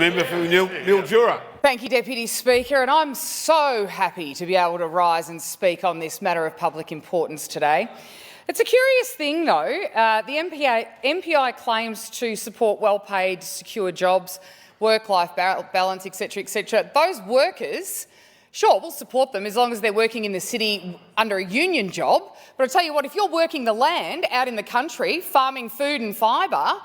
member for Mildura. Thank you, Deputy Speaker, and I'm so happy to be able to rise and speak on this matter of public importance today. It's a curious thing, though. The MPI claims to support well-paid, secure jobs, work-life balance, etc., etc. Those workers, sure, we'll support them as long as they're working in the city under a union job. But I tell you what, if you're working the land out in the country, farming food and fibre,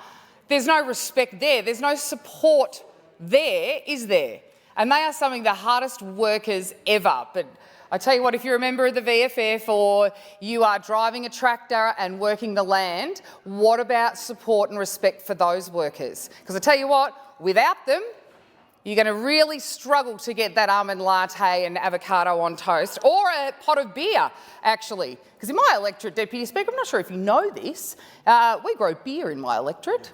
there's no respect there. There's no support there, is there? And they are some of the hardest workers ever. But I tell you what, if you're a member of the VFF or you are driving a tractor and working the land, what about support and respect for those workers? Because I tell you what, without them, you're going to really struggle to get that almond latte and avocado on toast, or a pot of beer, actually. Because in my electorate, Deputy Speaker, I'm not sure if you know this, we grow beer in my electorate.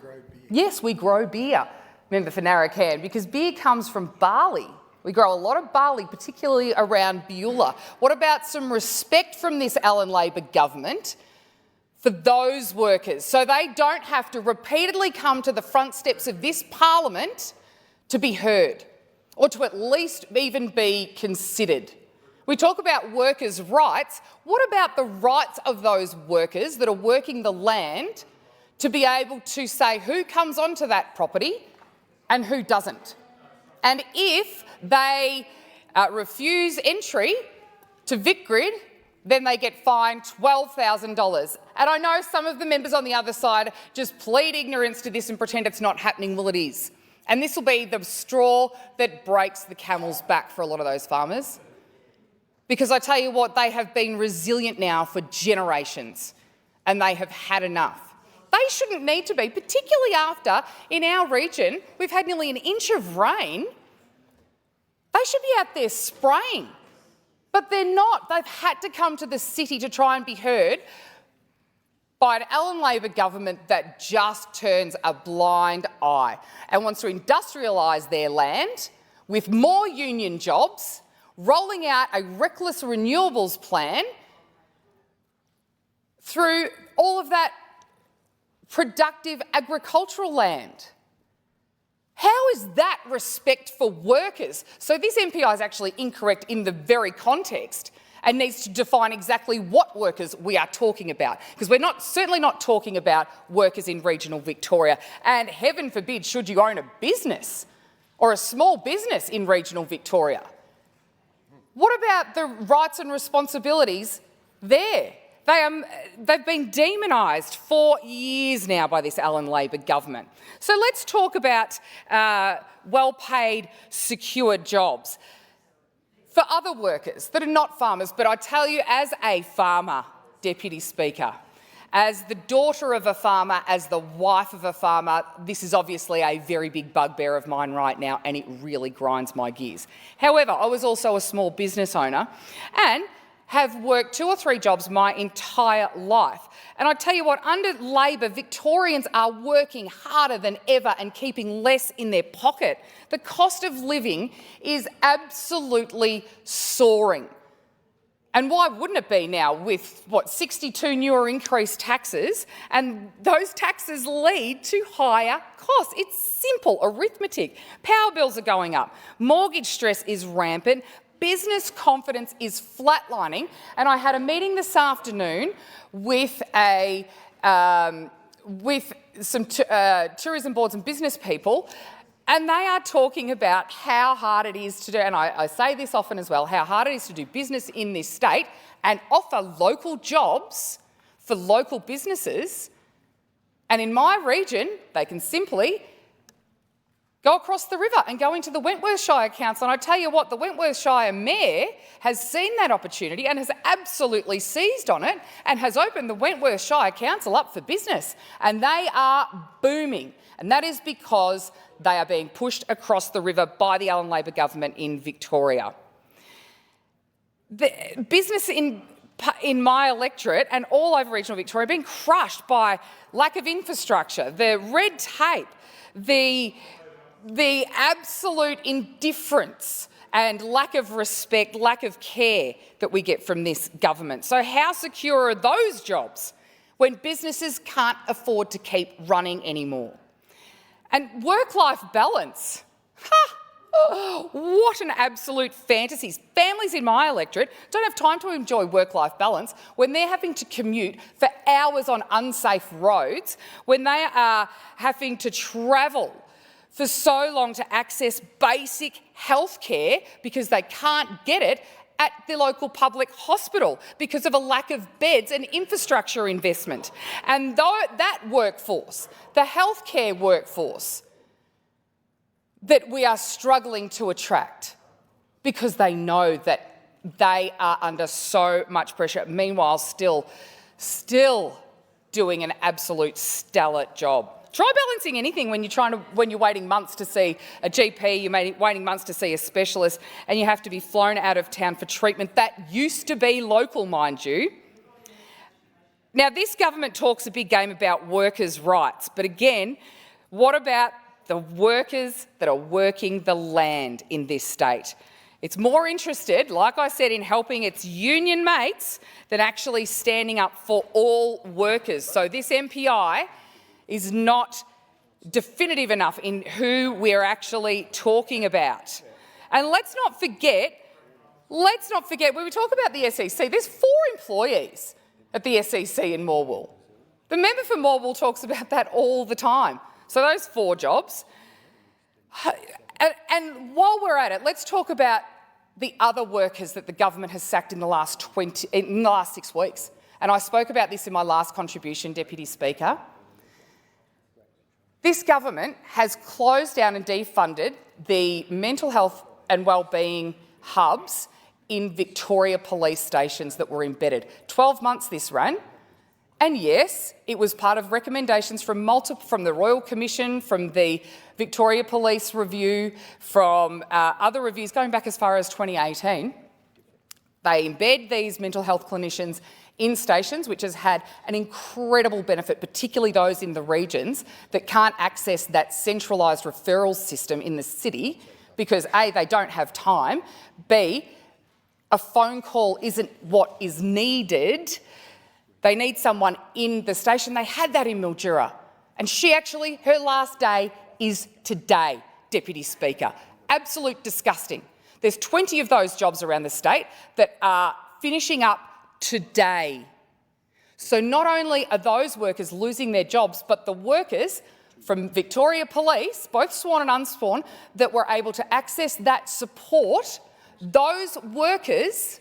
Yes, we grow beer, member for Narrowcan, because beer comes from barley. We grow a lot of barley, particularly around Beulah. What about some respect from this Allen Labor government for those workers, so they don't have to repeatedly come to the front steps of this parliament to be heard, or to at least even be considered? We talk about workers' rights. What about the rights of those workers that are working the land to be able to say who comes onto that property and who doesn't? And if they refuse entry to VicGrid, then they get fined $12,000. And I know some of the members on the other side just plead ignorance to this and pretend it's not happening. Well, it is. And this will be the straw that breaks the camel's back for a lot of those farmers. Because I tell you what, they have been resilient now for generations, and they have had enough. They shouldn't need to be, particularly after, in our region, we've had nearly an inch of rain. They should be out there spraying, but they're not. They've had to come to the city to try and be heard by an Allen Labor government that just turns a blind eye and wants to industrialise their land with more union jobs, rolling out a reckless renewables plan through all of that productive agricultural land. How is that respect for workers? So this MPI is actually incorrect in the very context and needs to define exactly what workers we are talking about, because we're certainly not talking about workers in regional Victoria. And heaven forbid, should you own a business or a small business in regional Victoria. What about the rights and responsibilities there? They've been demonised for years now by this Allen Labor government. So let's talk about well-paid, secure jobs for other workers that are not farmers. But I tell you, as a farmer, Deputy Speaker, as the daughter of a farmer, as the wife of a farmer, this is obviously a very big bugbear of mine right now, and it really grinds my gears. However, I was also a small business owner and have worked 2 or 3 jobs my entire life. And I tell you what, under Labor, Victorians are working harder than ever and keeping less in their pocket. The cost of living is absolutely soaring. And why wouldn't it be now with, 62 new or increased taxes? And those taxes lead to higher costs. It's simple arithmetic. Power bills are going up. Mortgage stress is rampant. Business confidence is flatlining, and I had a meeting this afternoon with some tourism boards and business people, and they are talking about how hard it is to do, and I say this often as well, how hard it is to do business in this state and offer local jobs for local businesses. And in my region, they can simply go across the river and go into the Wentworth Shire Council. And I tell you what, the Wentworth Shire Mayor has seen that opportunity and has absolutely seized on it and has opened the Wentworth Shire Council up for business. And they are booming. And that is because they are being pushed across the river by the Allen Labor government in Victoria. The business in my electorate and all over regional Victoria are being crushed by lack of infrastructure, the red tape, the absolute indifference and lack of respect, lack of care that we get from this government. So how secure are those jobs when businesses can't afford to keep running anymore? And work-life balance. What an absolute fantasy. Families in my electorate don't have time to enjoy work-life balance when they're having to commute for hours on unsafe roads, when they are having to travel for so long to access basic health care because they can't get it at the local public hospital because of a lack of beds and infrastructure investment. And that workforce, the healthcare workforce, that we are struggling to attract because they know that they are under so much pressure, meanwhile still doing an absolute stellar job. Try balancing anything when you're waiting months to see a GP, you're waiting months to see a specialist, and you have to be flown out of town for treatment. That used to be local, mind you. Now, this government talks a big game about workers' rights, but again, what about the workers that are working the land in this state? It's more interested, like I said, in helping its union mates than actually standing up for all workers. So this MPI is not definitive enough in who we're actually talking about. And let's not forget, when we talk about the SEC, there's 4 employees at the SEC in Morwell. The member for Morwell talks about that all the time. So those 4 jobs. And while we're at it, let's talk about the other workers that the government has sacked in the last 6 weeks. And I spoke about this in my last contribution, Deputy Speaker. This government has closed down and defunded the mental health and wellbeing hubs in Victoria police stations that were embedded. 12 months this ran. And yes, it was part of recommendations from the Royal Commission, from the Victoria Police Review, from other reviews going back as far as 2018. They embed these mental health clinicians in stations, which has had an incredible benefit, particularly those in the regions that can't access that centralised referral system in the city because A, they don't have time, B, a phone call isn't what is needed. They need someone in the station. They had that in Mildura. And her last day is today, Deputy Speaker. Absolute disgusting. There's 20 of those jobs around the state that are finishing up today. So not only are those workers losing their jobs, but the workers from Victoria Police, both sworn and unsworn, that were able to access that support, those workers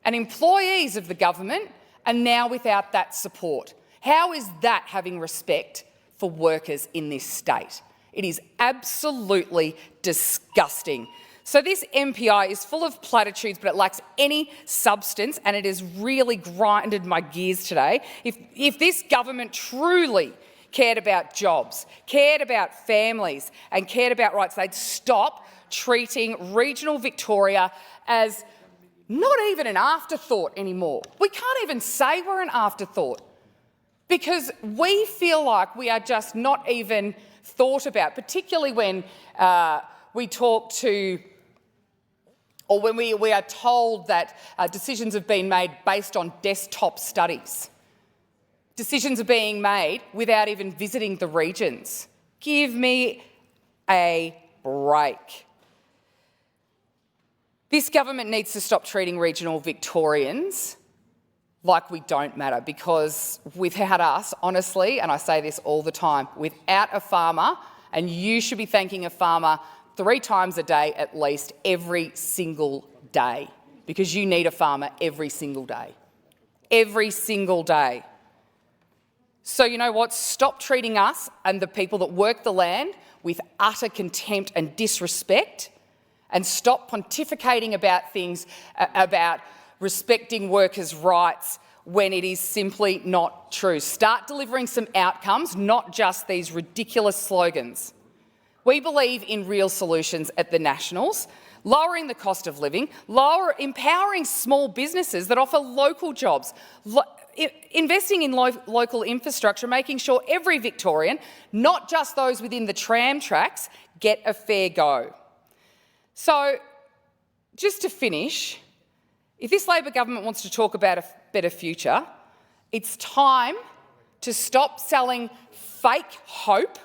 and employees of the government are now without that support. How is that having respect for workers in this state? It is absolutely disgusting. So this MPI is full of platitudes, but it lacks any substance, and it has really grinded my gears today. If this government truly cared about jobs, cared about families and cared about rights, they'd stop treating regional Victoria as not even an afterthought anymore. We can't even say we're an afterthought because we feel like we are just not even thought about, particularly when we talk to, or when we are told that decisions have been made based on desktop studies. Decisions are being made without even visiting the regions. Give me a break. This government needs to stop treating regional Victorians like we don't matter, because without us, honestly, and I say this all the time, without a farmer, and you should be thanking a farmer 3 times a day at least, every single day, because you need a farmer every single day. Every single day. So you know what? Stop treating us and the people that work the land with utter contempt and disrespect, and stop pontificating about things, about respecting workers' rights when it is simply not true. Start delivering some outcomes, not just these ridiculous slogans. We believe in real solutions at the Nationals, lowering the cost of living, empowering small businesses that offer local jobs, investing in local infrastructure, making sure every Victorian, not just those within the tram tracks, get a fair go. So, just to finish, if this Labor government wants to talk about a better future, it's time to stop selling fake hope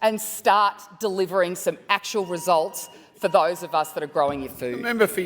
and start delivering some actual results for those of us that are growing your food. Member for